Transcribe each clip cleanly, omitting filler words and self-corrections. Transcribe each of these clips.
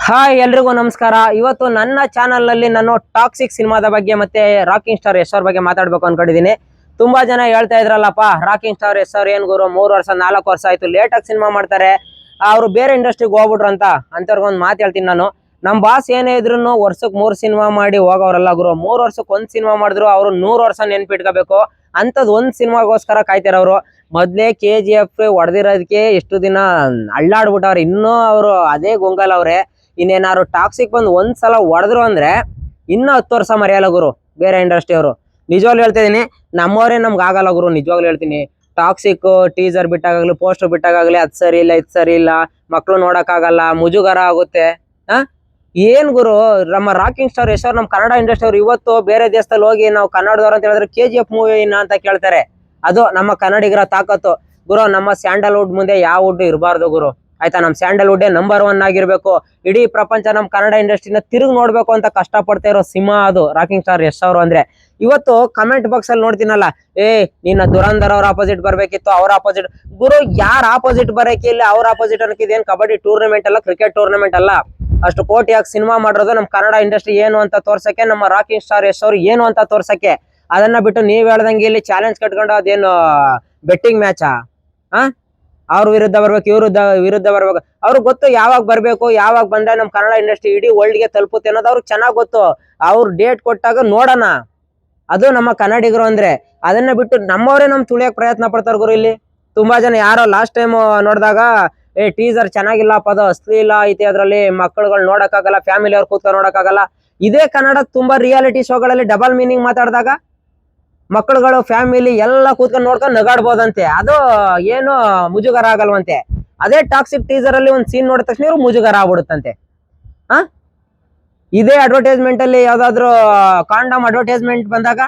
Hi ಎಲ್ರಿಗೂ ನಮಸ್ಕಾರ. ಇವತ್ತು ನನ್ನ ಚಾನಲ್ ನಲ್ಲಿ ನಾನು ಟಾಕ್ಸಿಕ್ ಸಿನಿಮಾದ ಬಗ್ಗೆ ಮತ್ತೆ ರಾಕಿಂಗ್ ಸ್ಟಾರ್ ಯಶ್ ಅವ್ರ ಬಗ್ಗೆ ಮಾತಾಡ್ಬೇಕು ಅನ್ಕೊಂಡಿದೀನಿ. ತುಂಬಾ ಜನ ಹೇಳ್ತಾ ಇದ್ರಲ್ಲಪ್ಪ, ರಾಕಿಂಗ್ ಸ್ಟಾರ್ ಯಶ್ ಅವ್ರ ಏನ್ ಗುರು 3 ವರ್ಷ 4 ವರ್ಷ ಆಯ್ತು ಲೇಟ್ ಆಗಿ ಸಿನಿಮಾ ಮಾಡ್ತಾರೆ, ಅವ್ರು ಬೇರೆ ಇಂಡಸ್ಟ್ರಿಗೆ ಹೋಗ್ಬಿಟ್ರು ಅಂತ ಅಂತವ್ರಿಗೊಂದು ಮಾತು ಹೇಳ್ತೀನಿ ನಾನು. ನಮ್ ಬಾಸ್ ಏನೇ ಇದ್ರು ವರ್ಷಕ್ಕೆ 3 ಸಿನಿಮಾ ಮಾಡಿ ಹೋಗೋರಲ್ಲ ಗುರು. 3 ವರ್ಷಕ್ಕೆ 1 ಸಿನಿಮಾ ಮಾಡಿದ್ರು ಅವ್ರು 100 ವರ್ಷ ನೆನ್ಪಿಟ್ಕೋಬೇಕು ಅಂತದ್ 1 ಸಿನಿಮಾಗೋಸ್ಕರ ಕಾಯ್ತಾರವ್ರು. ಮೊದ್ಲೇ KGF ಹೊಡೆದಿರೋದಕ್ಕೆ ಎಷ್ಟು ದಿನ ಅಳ್ಳಾಡ್ಬಿಟ್ಟವ್ರೆ, ಇನ್ನೂ ಅವರು ಅದೇ ಗೊಂಗಲ್ ಅವ್ರೆ. ಇನ್ನೇನಾದ್ರು ಟಾಕ್ಸಿಕ್ ಬಂದು ಒಂದ್ಸಲ ಹೊಡೆದ್ರು ಅಂದ್ರೆ ಇನ್ನೂ 10 ವರ್ಷ ಮರೆಯಲ್ಲ ಗುರು ಬೇರೆ ಇಂಡಸ್ಟ್ರಿ ಅವರು. ನಿಜವಾಗ್ಲೂ ಹೇಳ್ತಾ ಇದೀನಿ, ನಮ್ಮವರೇ ನಮ್ಗೆ ಆಗಲ್ಲ ಗುರು. ನಿಜವಾಗ್ಲೂ ಹೇಳ್ತೀನಿ, ಟಾಕ್ಸಿಕ್ ಟೀಸರ್ ಬಿಟ್ಟಾಗಲಿ ಪೋಸ್ಟರ್ ಬಿಟ್ಟಾಗಲಿ ಅದ್ ಸರಿ ಇಲ್ಲ ಇದ್ ಸರಿ ಇಲ್ಲ, ಮಕ್ಳು ನೋಡಕ್ಕಾಗಲ್ಲ, ಮುಜುಗರ ಆಗುತ್ತೆ. ಏನ್ ಗುರು, ನಮ್ಮ ರಾಕಿಂಗ್ ಸ್ಟಾರ್ ಯಶ್ ಅವ್ರು ನಮ್ ಕನ್ನಡ ಇಂಡಸ್ಟ್ರಿ ಅವ್ರು ಇವತ್ತು ಬೇರೆ ದೇಶದಲ್ಲಿ ಹೋಗಿ ನಾವು ಕನ್ನಡದವ್ರು ಅಂತ ಹೇಳಿದ್ರೆ KGF ಮೂವಿನ ಅಂತ ಕೇಳ್ತಾರೆ. ಅದು ನಮ್ಮ ಕನ್ನಡಿಗರ ತಾಕತ್ತು ಗುರು. ನಮ್ಮ ಸ್ಯಾಂಡಲ್ವುಡ್ ಮುಂದೆ ಯಾವ ವುಡ್ ಇರಬಾರ್ದು ಗುರು, ಆಯ್ತಾ? ನಮ್ ಸ್ಯಾಂಡಲ್ವುಡ್ ನಂಬರ್ 1 ಆಗಿರ್ಬೇಕು. ಇಡೀ ಪ್ರಪಂಚ ನಮ್ ಕನ್ನಡ ಇಂಡಸ್ಟ್ರಿನ ತಿರುಗಿ ನೋಡ್ಬೇಕು ಅಂತ ಕಷ್ಟ ಪಡ್ತಾ ಇರೋ ಸಿಂಹ ಅದು ರಾಕಿಂಗ್ ಸ್ಟಾರ್ ಯಶ್ ಅವರು. ಅಂದ್ರೆ ಇವತ್ತು ಕಮೆಂಟ್ ಬಾಕ್ಸ್ ಅಲ್ಲಿ ನೋಡ್ತೀನಲ್ಲ, ನಿನ್ನ ದುರಂಧರ್ ಅವ್ರ ಆಪೋಸಿಟ್ ಬರ್ಬೇಕಿತ್ತು, ಅವ್ರ ಆಪೋಸಿಟ್. ಗುರು, ಯಾರ ಆಪೋಸಿಟ್ ಬರಕಿಲ್ಲ, ಅವ್ರ ಆಪೋಸಿಟ್ ಅನ್ನಕ್ಕೆ ಇದೇನ್ ಕಬಡ್ಡಿ ಟೂರ್ನಮೆಂಟ್ ಅಲ್ಲ, ಕ್ರಿಕೆಟ್ ಟೂರ್ನಮೆಂಟ್ ಅಲ್ಲ. ಅಷ್ಟು ಕೋಟಿಯಾಗಿ ಸಿನಿಮಾ ಮಾಡಿರೋದು ನಮ್ ಕನ್ನಡ ಇಂಡಸ್ಟ್ರಿ ಏನು ಅಂತ ತೋರ್ಸಕ್ಕೆ, ನಮ್ಮ ರಾಕಿಂಗ್ ಸ್ಟಾರ್ ಯಶ್ ಅವ್ರು ಏನು ಅಂತ ತೋರ್ಸಕ್ಕೆ. ಅದನ್ನ ಬಿಟ್ಟು ನೀವ್ ಹೇಳ್ದಂಗೆ ಇಲ್ಲಿ ಚಾಲೆಂಜ್ ಕಟ್ಕೊಂಡು ಅದೇನು ಬೆಟ್ಟಿಂಗ್ ಮ್ಯಾಚಾ? ಅವ್ರ ವಿರುದ್ಧ ಬರ್ಬೇಕು, ಇವ್ರ ವಿರುದ್ಧ ಬರ್ಬೇಕು. ಅವ್ರಿಗೆ ಗೊತ್ತು ಯಾವಾಗ ಬರ್ಬೇಕು, ಯಾವಾಗ ಬಂದ್ರೆ ನಮ್ ಕನ್ನಡ ಇಂಡಸ್ಟ್ರಿ ಇಡೀ ವರ್ಲ್ಡ್ ಗೆ ತಲುಪುತ್ತೆ ಅನ್ನೋದು ಅವ್ರಿಗೆ ಚೆನ್ನಾಗ್ ಗೊತ್ತು. ಅವ್ರು ಡೇಟ್ ಕೊಟ್ಟಾಗ ನೋಡೋಣ. ಅದು ನಮ್ಮ ಕನ್ನಡಿಗರು ಅಂದ್ರೆ. ಅದನ್ನ ಬಿಟ್ಟು ನಮ್ಮವರೇ ನಮ್ ತುಳಿಯಕ್ ಪ್ರಯತ್ನ ಪಡ್ತಾರ ಗುರು. ಇಲ್ಲಿ ತುಂಬಾ ಜನ ಯಾರೋ ಲಾಸ್ಟ್ ಟೈಮ್ ನೋಡಿದಾಗ ಟೀಸರ್ ಚೆನ್ನಾಗಿಲ್ಲಪ್ಪ, ಅದು ಅಶ್ಲೀಲ ಐತಿ, ಅದ್ರಲ್ಲಿ ಮಕ್ಕಳುಗಳು ನೋಡಕ್ಕಾಗಲ್ಲ, ಫ್ಯಾಮಿಲಿ ಅವ್ರು ಕೂತ್ಕೊಂಡು ನೋಡಕ್ಕಾಗಲ್ಲ. ಇದೇ ಕನ್ನಡ ತುಂಬಾ ರಿಯಾಲಿಟಿ ಶೋಗಳಲ್ಲಿ ಡಬಲ್ ಮೀನಿಂಗ್ ಮಾತಾಡಿದಾಗ ಮಕ್ಕಳುಗಳು ಫ್ಯಾಮಿಲಿ ಎಲ್ಲ ಕೂತ್ಕೊಂಡು ನೋಡ್ಕೊಂಡು ನಗಾಡ್ಬೋದಂತೆ, ಅದು ಏನು ಮುಜುಗರ ಆಗಲ್ವಂತೆ. ಅದೇ ಟಾಕ್ಸಿಕ್ ಟೀಸರ್ ಅಲ್ಲಿ ಒಂದ್ ಸೀನ್ ನೋಡಿದ ತಕ್ಷಣ ಇವ್ರು ಮುಜುಗರ ಆಗ್ಬಿಡುತ್ತಂತೆ. ಇದೇ ಅಡ್ವರ್ಟೈಸ್ಮೆಂಟ್ ಅಲ್ಲಿ ಯಾವ್ದಾದ್ರು ಕಾಂಡಮ್ ಅಡ್ವರ್ಟೈಸ್ಮೆಂಟ್ ಬಂದಾಗ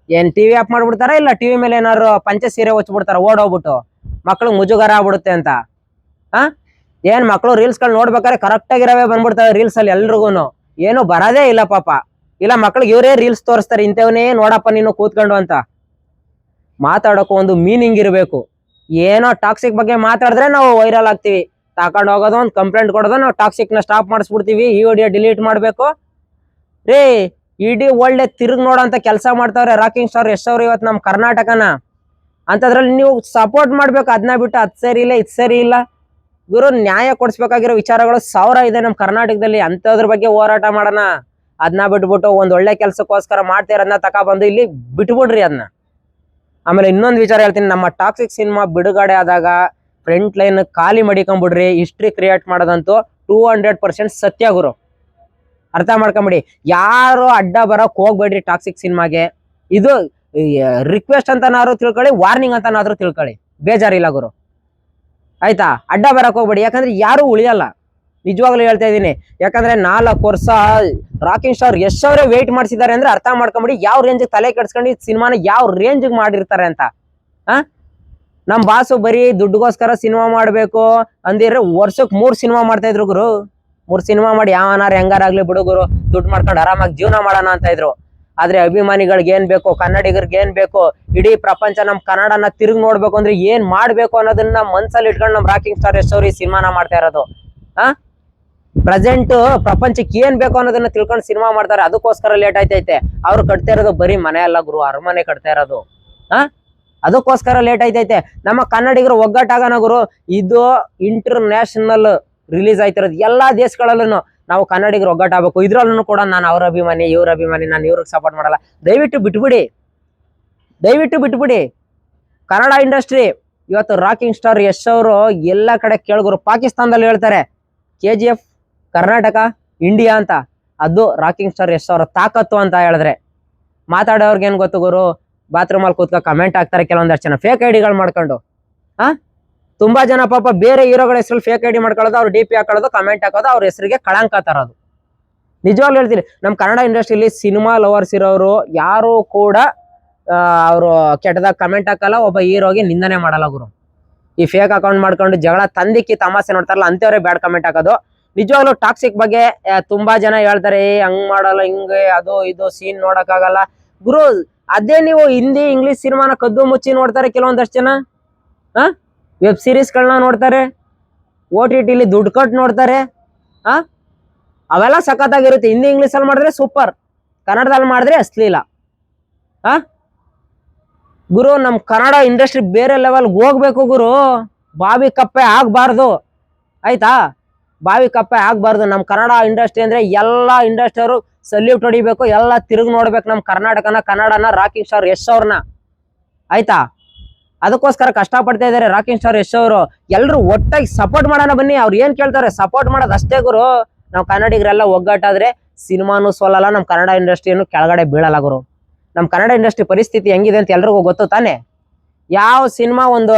ಏನ್ ಟಿವಿ ಆಫ್ ಮಾಡ್ಬಿಡ್ತಾರ, ಇಲ್ಲ ಟಿವಿ ಮೇಲೆ ಏನಾದ್ರು ಪಂಚ ಸೀರೆ ಹೊಚ್ಬಿಡ್ತಾರ ಓಡೋಗ್ಬಿಟ್ಟು, ಮಕ್ಳು ಮುಜುಗರ ಆಗ್ಬಿಡುತ್ತೆ ಅಂತ. ಏನ್ ಮಕ್ಳು ರೀಲ್ಸ್ ಗಳು ನೋಡ್ಬೇಕಾದ್ರೆ ಕರೆಕ್ಟ್ ಆಗಿರವೇ ಬಂದ್ಬಿಡ್ತಾರೆ ರೀಲ್ಸ್ ಅಲ್ಲಿ ಎಲ್ರಿಗೂನು, ಏನು ಬರದೇ ಇಲ್ಲ ಪಾಪ. ಇಲ್ಲ ಮಕ್ಳಿಗೆ ಇವರೇ ರೀಲ್ಸ್ ತೋರಿಸ್ತಾರೆ, ಇಂಥವನೇ ನೋಡಪ್ಪ ನೀನು ಕೂತ್ಕೊಂಡು ಅಂತ. ಮಾತಾಡೋಕು ಒಂದು ಮೀನಿಂಗ್ ಇರಬೇಕು. ಏನೋ ಟಾಕ್ಸಿಕ್ ಬಗ್ಗೆ ಮಾತಾಡಿದ್ರೆ ನಾವು ವೈರಲ್ ಆಗ್ತೀವಿ, ತಗೊಂಡು ಹೋಗೋದು ಒಂದು ಕಂಪ್ಲೇಂಟ್ ಕೊಡೋದು, ನಾವು ಟಾಕ್ಸಿಕ್ ನ ಸ್ಟಾಪ್ ಮಾಡಿಸ್ಬಿಡ್ತೀವಿ, ಈ ವಿಡಿಯೋ ಡಿಲೀಟ್ ಮಾಡ್ಬೇಕು. ರೇ, ಇಡೀ ಒಳ್ಳೆ ತಿರುಗ್ ನೋಡೋಂತ ಕೆಲಸ ಮಾಡ್ತಾವ್ರೆ ರಾಕಿಂಗ್ ಸ್ಟಾರ್ ಯಶ್ ಅವ್ರು ಇವತ್ತು ನಮ್ ಕರ್ನಾಟಕನ. ಅಂತದ್ರಲ್ಲಿ ನೀವು ಸಪೋರ್ಟ್ ಮಾಡ್ಬೇಕು. ಅದನ್ನ ಬಿಟ್ಟು ಅದ್ ಸರಿ ಇಲ್ಲ ಇದ್ ಸರಿ ಇಲ್ಲ ಗುರು. ನ್ಯಾಯ ಕೊಡಿಸ್ಬೇಕಾಗಿರೋ ವಿಚಾರಗಳು 1000 ಇದೆ ನಮ್ ಕರ್ನಾಟಕದಲ್ಲಿ. ಅಂತದ್ರ ಬಗ್ಗೆ ಹೋರಾಟ ಮಾಡೋಣ. ಅದನ್ನ ಬಿಟ್ಬಿಟ್ಟು ಒಂದ್ ಒಳ್ಳೆ ಕೆಲ್ಸಕ್ಕೋಸ್ಕರ ಮಾಡ್ತಿರೋದನ್ನ ತಕೊಬಂದು ಇಲ್ಲಿ ಬಿಟ್ಬಿಡ್ರಿ ಅದನ್ನ. ಆಮೇಲೆ ಇನ್ನೊಂದು ವಿಚಾರ ಹೇಳ್ತೀನಿ, ನಮ್ಮ ಟಾಕ್ಸಿಕ್ ಸಿನಿಮಾ ಬಿಡುಗಡೆ ಆದಾಗ ಫ್ರಂಟ್ ಲೈನ್ ಖಾಲಿ ಮಡಿಕೊಂಡ್ಬಿಡ್ರಿ. ಹಿಸ್ಟ್ರಿ ಕ್ರಿಯೇಟ್ ಮಾಡೋದಂತೂ 200% ಸತ್ಯ ಗುರು. ಅರ್ಥ ಮಾಡ್ಕೊಂಬಿಡಿ. ಯಾರು ಅಡ್ಡ ಬರೋಕ್ ಹೋಗ್ಬೇಡ್ರಿ ಟಾಕ್ಸಿಕ್ ಸಿನಿಮಾಗೆ. ಇದು ರಿಕ್ವೆಸ್ಟ್ ಅಂತನಾದ್ರು ತಿಳ್ಕೊಳ್ಳಿ, ವಾರ್ನಿಂಗ್ ಅಂತನಾದ್ರು ತಿಳ್ಕೊಳ್ಳಿ, ಬೇಜಾರಿಲ್ಲ ಗುರು, ಆಯ್ತಾ? ಅಡ್ಡ ಬರಕ್ ಹೋಗ್ಬೇಡಿ, ಯಾಕಂದ್ರೆ ಯಾರು ಉಳಿಯಲ್ಲ. ನಿಜವಾಗ್ಲೂ ಹೇಳ್ತಾ ಇದೀನಿ. ಯಾಕಂದ್ರೆ 4 ವರ್ಷ ರಾಕಿಂಗ್ ಸ್ಟಾರ್ ಯಶ್ ಅವರೇ ವೇಟ್ ಮಾಡಿಸಿದ್ದಾರೆ ಅಂದ್ರೆ ಅರ್ಥ ಮಾಡ್ಕೊಂಬಿಡಿ ಯಾವ ರೇಂಜ್ ತಲೆ ಕೆಡ್ಸ್ಕೊಂಡು ಈ ಸಿನಿಮಾನ ಯಾವ ರೇಂಜ್ ಮಾಡಿರ್ತಾರೆ ಅಂತ. ನಮ್ ಬಾಸು ಬರೀ ದುಡ್ಡುಗೋಸ್ಕರ ಸಿನಿಮಾ ಮಾಡ್ಬೇಕು ಅಂದಿದ್ರೆ ವರ್ಷಕ್ಕೆ 3 ಸಿನಿಮಾ ಮಾಡ್ತಾ ಇದ್ರು ಗುರು. 3 ಸಿನಿಮಾ ಮಾಡಿ ಯಾವನಾರು ಹೆಂಗಾರಾಗ್ಲಿ ಬಿಡು ಗುರು, ದುಡ್ಡು ಮಾಡ್ಕೊಂಡು ಆರಾಮಾಗಿ ಜೀವನ ಮಾಡೋಣ ಅಂತ ಇದ್ರು. ಆದ್ರೆ ಅಭಿಮಾನಿಗಳಿಗೆ ಏನ್ ಬೇಕು, ಕನ್ನಡಿಗರಿಗೆ ಏನ್ ಬೇಕು, ಇಡೀ ಪ್ರಪಂಚ ನಮ್ ಕನ್ನಡನ ತಿರುಗಿ ನೋಡ್ಬೇಕು ಅಂದ್ರೆ ಏನ್ ಮಾಡ್ಬೇಕು ಅನ್ನೋದನ್ನ ಮನ್ಸಲ್ಲಿ ಇಟ್ಕೊಂಡು ನಮ್ ರಾಕಿಂಗ್ ಸ್ಟಾರ್ ಯಶ್ ಅವ್ರು ಈ ಸಿನಿಮಾನ ಮಾಡ್ತಾ ಇರೋದು. ಪ್ರೆಸೆಂಟ್ ಪ್ರಪಂಚಕ್ಕೆ ಏನ್ ಬೇಕು ಅನ್ನೋದನ್ನ ತಿಳ್ಕೊಂಡು ಸಿನಿಮಾ ಮಾಡ್ತಾರೆ. ಅದಕ್ಕೋಸ್ಕರ ಲೇಟ್ ಆಯ್ತೈತೆ. ಅವ್ರು ಕಟ್ತಾ ಇರೋದು ಬರೀ ಮನೆ ಅಲ್ಲ ಗುರು, ಅರಮನೆ ಕಟ್ತಾ ಇರೋದು. ಅದಕ್ಕೋಸ್ಕರ ಲೇಟ್ ಆಯ್ತೈತೆ. ನಮ್ಮ ಕನ್ನಡಿಗರು ಒಗ್ಗಟ್ಟಾಗನ ಗುರು. ಇದು ಇಂಟರ್ನ್ಯಾಷನಲ್ ರಿಲೀಸ್ ಆಯ್ತಿರೋದು ಎಲ್ಲಾ ದೇಶಗಳಲ್ಲೂ. ನಾವು ಕನ್ನಡಿಗರು ಒಗ್ಗಟ್ಟಾಗಬೇಕು. ಇದ್ರಲ್ಲೂ ಕೂಡ ನಾನು ಅವ್ರ ಅಭಿಮಾನಿ ಇವ್ರ ಅಭಿಮಾನಿ, ನಾನು ಇವ್ರಿಗೆ ಸಪೋರ್ಟ್ ಮಾಡಲ್ಲ. ದಯವಿಟ್ಟು ಬಿಟ್ಬಿಡಿ, ದಯವಿಟ್ಟು ಬಿಟ್ಬಿಡಿ. ಕನ್ನಡ ಇಂಡಸ್ಟ್ರಿ ಇವತ್ತು ರಾಕಿಂಗ್ ಸ್ಟಾರ್ ಯಶ್ ಅವರು ಎಲ್ಲ ಕಡೆ ಕೇಳ್ಗುರು. ಪಾಕಿಸ್ತಾನದಲ್ಲಿ ಹೇಳ್ತಾರೆ KGF ಕರ್ನಾಟಕ ಇಂಡಿಯಾ ಅಂತ, ಅದು ರಾಕಿಂಗ್ ಸ್ಟಾರ್ ಯಶ್ ಅವರ ತಾಕತ್ತು ಅಂತ ಹೇಳಿದ್ರೆ. ಮಾತಾಡೋರ್ಗೆ ಏನ್ ಗೊತ್ತು ಗುರು, ಬಾತ್ರೂಮ್ ಅಲ್ಲಿ ಕೂತ್ಕೊ ಕಮೆಂಟ್ ಹಾಕ್ತಾರೆ ಕೆಲವೊಂದಷ್ಟು ಜನ ಫೇಕ್ ಐಡಿಗಳು ಮಾಡ್ಕೊಂಡು. ತುಂಬಾ ಜನ ಪಾಪ ಬೇರೆ ಹೀರೋಗಳ ಹೆಸರಲ್ಲಿ ಫೇಕ್ ಐಡಿ ಮಾಡ್ಕೊಳ್ಳೋದು, ಅವ್ರು DP ಹಾಕೊಳ್ಳೋದು, ಕಮೆಂಟ್ ಹಾಕೋದು, ಅವ್ರ ಹೆಸರಿಗೆ ಕಳಂಕ ತರೋದು. ನಿಜವಾಗ್ಲೂ ಹೇಳ್ತೀನಿ, ನಮ್ ಕನ್ನಡ ಇಂಡಸ್ಟ್ರಿಯಲ್ಲಿ ಸಿನಿಮಾ ಲವರ್ಸ್ ಇರೋರು ಯಾರು ಕೂಡ ಅವರು ಕೆಟ್ಟದಾಗ ಕಮೆಂಟ್ ಹಾಕಲ್ಲ, ಒಬ್ಬ ಹೀರೋಗೆ ನಿಂದನೆ ಮಾಡಲ್ಲ ಗುರು. ಈ ಫೇಕ್ ಅಕೌಂಟ್ ಮಾಡ್ಕೊಂಡು ಜಗಳ ತಂದಿಕ್ಕಿ ತಮಾಷೆ ನೋಡ್ತಾರಲ್ಲ ಅಂತವ್ರೆ ಬ್ಯಾಡ್ ಕಮೆಂಟ್ ಹಾಕೋದು. ನಿಜವಾಗ್ಲೂ ಟಾಕ್ಸಿಕ್ ಬಗ್ಗೆ ತುಂಬಾ ಜನ ಹೇಳ್ತಾರೆ, ಹಂಗ್ ಮಾಡಲ್ಲ, ಹಿಂಗೆ ಅದು ಇದು ಸೀನ್ ನೋಡಕ್ಕಾಗಲ್ಲ ಗುರು. ಅದೇ ನೀವು ಹಿಂದಿ ಇಂಗ್ಲಿಷ್ ಸಿನಿಮಾನ ಕದ್ದು ಮುಚ್ಚಿ ನೋಡ್ತಾರೆ ಕೆಲವೊಂದಷ್ಟು ಜನ. ವೆಬ್ ಸೀರೀಸ್ಗಳನ್ನ ನೋಡ್ತಾರೆ, OTT ಲಿ ದುಡ್ಡು ಕಟ್ಟು ನೋಡ್ತಾರೆ. ಅವೆಲ್ಲ ಸಖತ್ತಾಗಿರುತ್ತೆ. ಹಿಂದಿ ಇಂಗ್ಲೀಷಲ್ಲಿ ಮಾಡಿದ್ರೆ ಸೂಪರ್, ಕನ್ನಡದಲ್ಲಿ ಮಾಡಿದ್ರೆ ಅಶ್ಲೀಲ. ಆ ಗುರು, ನಮ್ ಕನ್ನಡ ಇಂಡಸ್ಟ್ರಿ ಬೇರೆ ಲೆವೆಲ್ ಹೋಗ್ಬೇಕು ಗುರು. ಬಾವಿ ಕಪ್ಪೆ ಆಗ್ಬಾರ್ದು, ಆಯ್ತಾ? ಬಾವಿ ಕಪ್ಪೆ ಆಗ್ಬಾರ್ದು. ನಮ್ ಕನ್ನಡ ಇಂಡಸ್ಟ್ರಿ ಅಂದ್ರೆ ಎಲ್ಲಾ ಇಂಡಸ್ಟ್ರಿಯವರು ಸಲ್ಯೂಟ್ ಹೊಡಿಬೇಕು, ಎಲ್ಲ ತಿರುಗಿ ನೋಡ್ಬೇಕು ನಮ್ ಕನ್ನಡನ, ರಾಕಿಂಗ್ ಸ್ಟಾರ್ ಯಶ್ ಅವ್ರನ್ನ, ಆಯ್ತಾ? ಅದಕ್ಕೋಸ್ಕರ ಕಷ್ಟ ಪಡ್ತಾ ಇದಾರೆ ರಾಕಿಂಗ್ ಸ್ಟಾರ್ ಯಶ್ ಅವರು. ಎಲ್ರು ಒಟ್ಟಾಗಿ ಸಪೋರ್ಟ್ ಮಾಡೋಣ ಬನ್ನಿ. ಅವ್ರು ಏನ್ ಕೇಳ್ತಾರೆ ಸಪೋರ್ಟ್ ಮಾಡೋದು ಅಷ್ಟೇ ಗುರು. ನಾವು ಕನ್ನಡಿಗರೆಲ್ಲ ಒಗ್ಗಟ್ಟಾದ್ರೆ ಸಿನಿಮಾನು ಸೋಲಲ್ಲ, ನಮ್ ಕನ್ನಡ ಇಂಡಸ್ಟ್ರಿಯನ್ನು ಕೆಳಗಡೆ ಬೀಳಲ್ಲ ಗುರು. ನಮ್ ಕನ್ನಡ ಇಂಡಸ್ಟ್ರಿ ಪರಿಸ್ಥಿತಿ ಹೆಂಗಿದೆ ಅಂತ ಎಲ್ರಿಗೂ ಗೊತ್ತು ತಾನೆ. ಯಾವ ಸಿನಿಮಾ ಒಂದು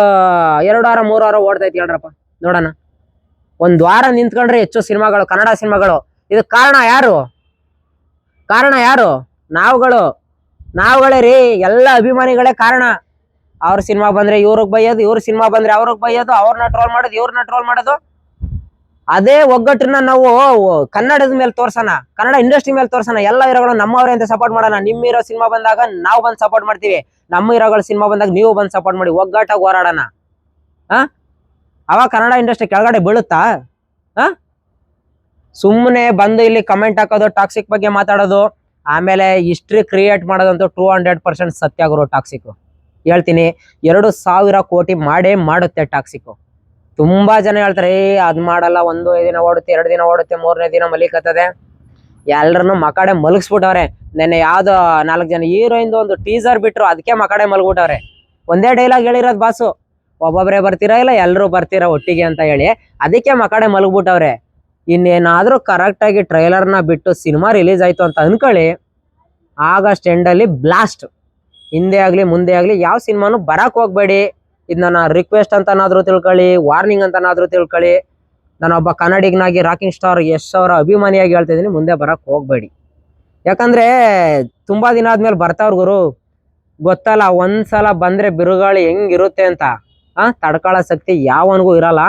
2 ವಾರ 3 ವಾರ ಓಡ್ತೈತಿ ಹೇಳ್ರಪ್ಪ ನೋಡೋಣ. 1 ವಾರ ನಿಂತ್ಕೊಂಡ್ರೆ ಹೆಚ್ಚು ಸಿನಿಮಾಗಳು, ಕನ್ನಡ ಸಿನಿಮಾಗಳು. ಇದು ಕಾರಣ ಯಾರು? ನಾವುಗಳೇ ರೀ, ಎಲ್ಲ ಅಭಿಮಾನಿಗಳೇ ಕಾರಣ. ಅವ್ರ ಸಿನಿಮಾ ಬಂದ್ರೆ ಇವ್ರಿಗೆ ಬೈಯೋದು, ಇವ್ರ ಸಿನಿಮಾ ಬಂದ್ರೆ ಅವ್ರಿಗೆ ಬೈಯೋದು, ಅವ್ರನ್ನ ಟ್ರೋಲ್ ಮಾಡೋದು, ಇವ್ರನ್ನ ಟ್ರೋಲ್ ಮಾಡೋದು. ಅದೇ ಒಗ್ಗಟ್ಟನ್ನ ನಾವು ಕನ್ನಡದ ಮೇಲೆ ತೋರ್ಸೋಣ, ಕನ್ನಡ ಇಂಡಸ್ಟ್ರಿ ಮೇಲೆ ತೋರ್ಸೋಣ. ಎಲ್ಲ ಹೀರೋಗಳು ನಮ್ಮವ್ರೆ ಅಂತ ಸಪೋರ್ಟ್ ಮಾಡೋಣ. ನಿಮ್ಮ ಹೀರೋ ಸಿನಿಮಾ ಬಂದಾಗ ನಾವು ಬಂದು ಸಪೋರ್ಟ್ ಮಾಡ್ತೀವಿ, ನಮ್ಮ ಹೀರೋಗಳ ಸಿನಿಮಾ ಬಂದಾಗ ನೀವು ಬಂದು ಸಪೋರ್ಟ್ ಮಾಡಿ, ಒಗ್ಗಟ್ಟಾಗಿ ಹೋರಾಡೋಣ. ಅವಾಗ ಕನ್ನಡ ಇಂಡಸ್ಟ್ರಿ ಕೆಳಗಡೆ ಬೀಳುತ್ತಾ? ಸುಮ್ಮನೆ ಬಂದು ಇಲ್ಲಿ ಕಮೆಂಟ್ ಹಾಕೋದು, ಟಾಕ್ಸಿಕ್ ಬಗ್ಗೆ ಮಾತಾಡೋದು, ಆಮೇಲೆ ಹಿಸ್ಟ್ರಿ ಕ್ರಿಯೇಟ್ ಮಾಡೋದಂತೂ 200% ಸತ್ಯ ಗುರು. ಟಾಕ್ಸಿಕ್ ಹೇಳ್ತೀನಿ, 2,000 ಕೋಟಿ ಮಾಡುತ್ತೆ ಟಾಕ್ಸಿಕ್. ತುಂಬಾ ಜನ ಹೇಳ್ತಾರೆ ಅದ್ ಮಾಡಲ್ಲ, 1 ದಿನ ಓಡುತ್ತೆ, 2 ದಿನ ಓಡುತ್ತೆ, 3ನೇ ದಿನ ಮಲಿಕತ್ತದೆ. ಎಲ್ರನ್ನು ಮಕಾಡೆ ಮಲಗಿಸ್ಬಿಟ್ಟವ್ರೆ. ನೆನ್ನೆ ಯಾವ್ದೋ 4 ಜನ ಹೀರೋಯಿಂದ ಒಂದು ಟೀಸರ್ ಬಿಟ್ರು, ಅದಕ್ಕೆ ಮಕಾಡೆ ಮಲಗ್ಬಿಟ್ಟವ್ರೆ. ಒಂದೇ ಡೈಲಾಗ್ ಹೇಳಿರೋದು ಬಾಸು, ಒಬ್ಬೊಬ್ಬರೇ ಬರ್ತೀರಾ ಇಲ್ಲ ಎಲ್ಲರೂ ಬರ್ತೀರಾ ಒಟ್ಟಿಗೆ ಅಂತ ಹೇಳಿ, ಅದಕ್ಕೆ ಮಕಾಡೆ ಮಲಗ್ಬಿಟ್ಟವ್ರೆ. ಇನ್ನೇನಾದ್ರೂ ಕರೆಕ್ಟ್ ಆಗಿ ಟ್ರೈಲರ್ನ ಬಿಟ್ಟು ಸಿನಿಮಾ ರಿಲೀಸ್ ಆಯ್ತು ಅಂತ ಅನ್ಕೊಳ್ಳಿ, ಆಗಸ್ಟ್ ಎಂಡಲ್ಲಿ ಬ್ಲಾಸ್ಟ್. ಹಿಂದೆ ಆಗ್ಲಿ ಮುಂದೆ ಆಗ್ಲಿ ಯಾವ ಸಿನಿಮಾನು ಬರಕ್ ಹೋಗ್ಬೇಡಿ. ಇದು ನನ್ನ ರಿಕ್ವೆಸ್ಟ್ ಅಂತನಾದ್ರೂ ತಿಳ್ಕೊಳ್ಳಿ, ವಾರ್ನಿಂಗ್ ಅಂತನಾದ್ರೂ ತಿಳ್ಕೊಳ್ಳಿ. ನಾನೊಬ್ಬ ಕನ್ನಡಿಗನಾಗಿ ರಾಕಿಂಗ್ ಸ್ಟಾರ್ ಯಶ್ ಅವರ ಅಭಿಮಾನಿಯಾಗಿ ಹೇಳ್ತಾ ಇದೀನಿ, ಮುಂದೆ ಬರಕ್ ಹೋಗ್ಬೇಡಿ. ಯಾಕಂದ್ರೆ ತುಂಬಾ ದಿನ ಆದ್ಮೇಲೆ ಬರ್ತಾವ್ರ ಗುರು. ಗೊತ್ತಲ್ಲ, ಒಂದ್ಸಲ ಬಂದ್ರೆ ಬಿರುಗಾಳಿ ಹೆಂಗಿರುತ್ತೆ ಅಂತ ತಡ್ಕೊಳ್ಳೋ ಶಕ್ತಿ ಯಾವನಿಗೂ ಇರಲ್ಲ.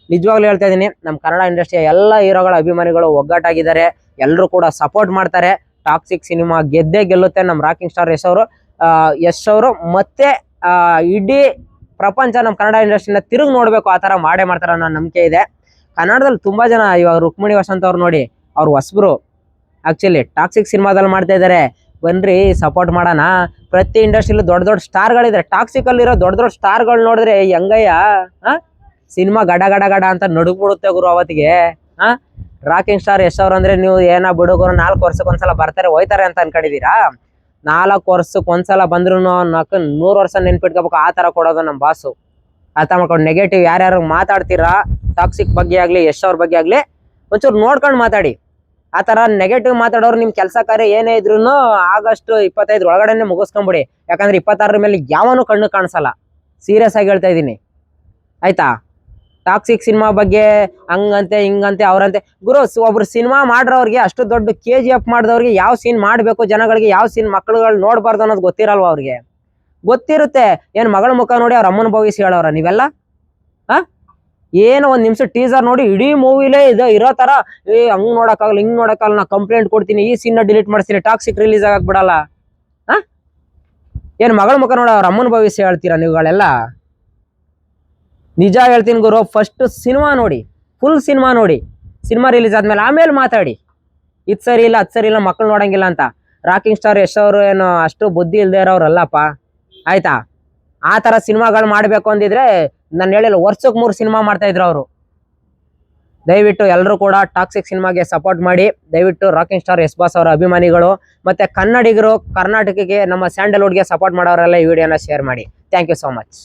ನಿಜವಾಗ್ಲೂ ಹೇಳ್ತಾ ಇದೀನಿ, ನಮ್ಮ ಕನ್ನಡ ಇಂಡಸ್ಟ್ರಿಯ ಎಲ್ಲ ಹೀರೋಗಳ ಅಭಿಮಾನಿಗಳು ಒಗ್ಗಟ್ಟಾಗಿದ್ದಾರೆ, ಎಲ್ಲರೂ ಕೂಡ ಸಪೋರ್ಟ್ ಮಾಡ್ತಾರೆ. ಟಾಕ್ಸಿಕ್ ಸಿನಿಮಾ ಗೆದ್ದೇ ಗೆಲ್ಲುತ್ತೆ. ನಮ್ಮ ರಾಕಿಂಗ್ ಸ್ಟಾರ್ ಯಶ್ ಅವರು ಮತ್ತೆ ಇಡೀ ಪ್ರಪಂಚ ನಮ್ಮ ಕನ್ನಡ ಇಂಡಸ್ಟ್ರಿನ ತಿರುಗಿ ನೋಡ್ಬೇಕು, ಆ ತರ ಮಾಡೇ ಮಾಡ್ತಾರ ಅನ್ನೋ ನಂಬಿಕೆ ಇದೆ. ಕನ್ನಡದಲ್ಲಿ ತುಂಬಾ ಜನ, ಇವಾಗ ರುಕ್ಮಿಣಿ ವಸಂತ್ ಅವ್ರು ನೋಡಿ, ಅವ್ರು ಹೊಸಬ್ರು ಆಕ್ಚುಲಿ ಟಾಕ್ಸಿಕ್ ಸಿನಿಮಾದಲ್ಲಿ ಮಾಡ್ತಾ ಇದಾರೆ. ಬನ್ರಿ ಸಪೋರ್ಟ್ ಮಾಡೋಣ. ಪ್ರತಿ ಇಂಡಸ್ಟ್ರಿಲಿ ದೊಡ್ಡ ಸ್ಟಾರ್ಗಳಿದ್ದಾರೆ. ಟಾಕ್ಸಿಕ್ ಅಲ್ಲಿರೋ ದೊಡ್ಡ ಸ್ಟಾರ್ಗಳು ನೋಡಿದ್ರೆ ಹೆಂಗಯ್ಯ ಸಿನಿಮಾ ಗಡ ಅಂತ ನಡುಗ್ಬಿಡುತ್ತೆ ಗುರು ಅವತ್ತಿಗೆ. ರಾಕಿಂಗ್ ಸ್ಟಾರ್ ಯಶ್ ಅವ್ರು ಅಂದ್ರೆ ನೀವು ಏನ ಬಿಡುಗರು 4 ವರ್ಷಕ್ಕೆ ಒಂದ್ಸಲ ಬರ್ತಾರೆ ಹೋಯ್ತಾರೆ ಅಂತ ಅನ್ಕೊಂಡಿದೀರಾ? 4 ವರ್ಷಕ್ಕೆ ಒಂದ್ಸಲ ಬಂದ್ರು 100 ವರ್ಷ ನೆನ್ಪಿಟ್ಕೋಬೇಕು. ಆ ತರ ಕೊಡೋದು ನಮ್ಮ ಬಾಸು. ಅರ್ಥ ಮಾಡ್ಕೊಂಡು ನೆಗೆಟಿವ್ ಯಾರ್ಯಾರು ಮಾತಾಡ್ತೀರಾ ಟಾಕ್ಸಿಕ್ ಬಗ್ಗೆ ಆಗ್ಲಿ ಯಶ್ ಅವ್ರ ಬಗ್ಗೆ ಆಗ್ಲಿ ಒಂಚೂರು ನೋಡ್ಕೊಂಡು ಮಾತಾಡಿ. ಆ ತರ ನೆಗೆಟಿವ್ ಮಾತಾಡೋರು ನಿಮ್ ಕೆಲಸ ಕಾರ್ಯ ಏನೇ ಇದ್ರು ಆಗಸ್ಟ್ 25 ಒಳಗಡೆನೆ ಮುಗಿಸ್ಕೊಂಬಿಡಿ. ಯಾಕಂದ್ರೆ 26 ಮೇಲೆ ಯಾವನು ಕಣ್ಣು ಕಾಣಿಸಲ್ಲ. ಸೀರಿಯಸ್ ಆಗಿ ಹೇಳ್ತಾ ಇದೀನಿ, ಆಯ್ತಾ? ಟಾಕ್ಸಿಕ್ ಸಿನಿಮಾ ಬಗ್ಗೆ ಹಂಗಂತೆ ಹಿಂಗಂತೆ ಅವ್ರಂತೆ ಗುರು. ಒಬ್ರು ಸಿನಿಮಾ ಮಾಡ್ರವ್ರಿಗೆ, ಅಷ್ಟು ದೊಡ್ಡ KGF ಮಾಡಿದವ್ರಿಗೆ ಯಾವ ಸೀನ್ ಮಾಡ್ಬೇಕು, ಜನಗಳಿಗೆ ಯಾವ ಸೀನ್ ಮಕ್ಳುಗಳು ನೋಡ್ಬಾರ್ದು ಅನ್ನೋದು ಗೊತ್ತಿರಲ್ವ ಅವ್ರಿಗೆ? ಗೊತ್ತಿರುತ್ತೆ. ಏನ್ ಮಗಳ ಮುಖ ನೋಡಿ ಅವ್ರ ಅಮ್ಮನ ಭವಿಷ್ಯ ಹೇಳವ್ರ ನೀವೆಲ್ಲ? ಏನೋ 1 ನಿಮಿಷ ಟೀಸರ್ ನೋಡಿ ಇಡೀ ಮೂವಿಲೇ ಇರೋ ತರ ಹಂಗ್ ನೋಡಕ್ಕಾಗಲ್ಲ ಹಿಂಗ್ ನೋಡಕ್ಕಾಗಲ್ಲ, ನಾ ಕಂಪ್ಲೇಂಟ್ ಕೊಡ್ತೀನಿ, ಈ ಸೀನ್ ಡಿಲೀಟ್ ಮಾಡ್ತೀನಿ, ಟಾಕ್ಸಿಕ್ ರಿಲೀಸ್ ಆಗಕ್ ಬಿಡಲ್ಲ. ಏನ್ ಮಗಳ ಮುಖ ನೋಡಿ ಅವ್ರ ಅಮ್ಮನ ಭವಿಷ್ಯ ಹೇಳ್ತೀರಾ ನೀವುಗಳೆಲ್ಲ? ನಿಜ ಹೇಳ್ತೀನಿ ಗುರು, ಫಸ್ಟ್ ಸಿನಿಮಾ ನೋಡಿ, ಫುಲ್ ಸಿನಿಮಾ ನೋಡಿ, ಸಿನಿಮಾ ರಿಲೀಸ್ ಆದ್ಮೇಲೆ ಆಮೇಲೆ ಮಾತಾಡಿ ಇದ್ ಸರಿ ಇಲ್ಲ ಅದ್ ಸರಿ ಇಲ್ಲ ಮಕ್ಳು ನೋಡಂಗಿಲ್ಲ ಅಂತ. ರಾಕಿಂಗ್ ಸ್ಟಾರ್ ಯಶ್ ಅವರು ಏನು ಅಷ್ಟು ಬುದ್ಧಿ ಇಲ್ದೇ ಇರೋರಲ್ಲಪ್ಪ, ಆಯ್ತಾ? ಆ ತರ ಸಿನಿಮಾಗಳು ಮಾಡ್ಬೇಕು ಅಂದಿದ್ರೆ ನಾನು ಹೇಳಿಲ್ಲ, ವರ್ಷಕ್ಕೆ 3 ಸಿನಿಮಾ ಮಾಡ್ತಾ ಇದ್ರು ಅವರು. ದಯವಿಟ್ಟು ಎಲ್ಲರೂ ಕೂಡ ಟಾಕ್ಸಿಕ್ ಸಿನಿಮಾಗೆ ಸಪೋರ್ಟ್ ಮಾಡಿ. ದಯವಿಟ್ಟು ರಾಕಿಂಗ್ ಸ್ಟಾರ್ ಯಶ್ ಬಾಸ್ ಅವರ ಅಭಿಮಾನಿಗಳು ಮತ್ತೆ ಕನ್ನಡಿಗರು, ಕರ್ನಾಟಕಕ್ಕೆ ನಮ್ಮ ಸ್ಯಾಂಡಲ್ವುಡ್ಗೆ ಸಪೋರ್ಟ್ ಮಾಡೋರೆಲ್ಲ ಈ ವಿಡಿಯೋನ ಶೇರ್ ಮಾಡಿ. Thank you so much.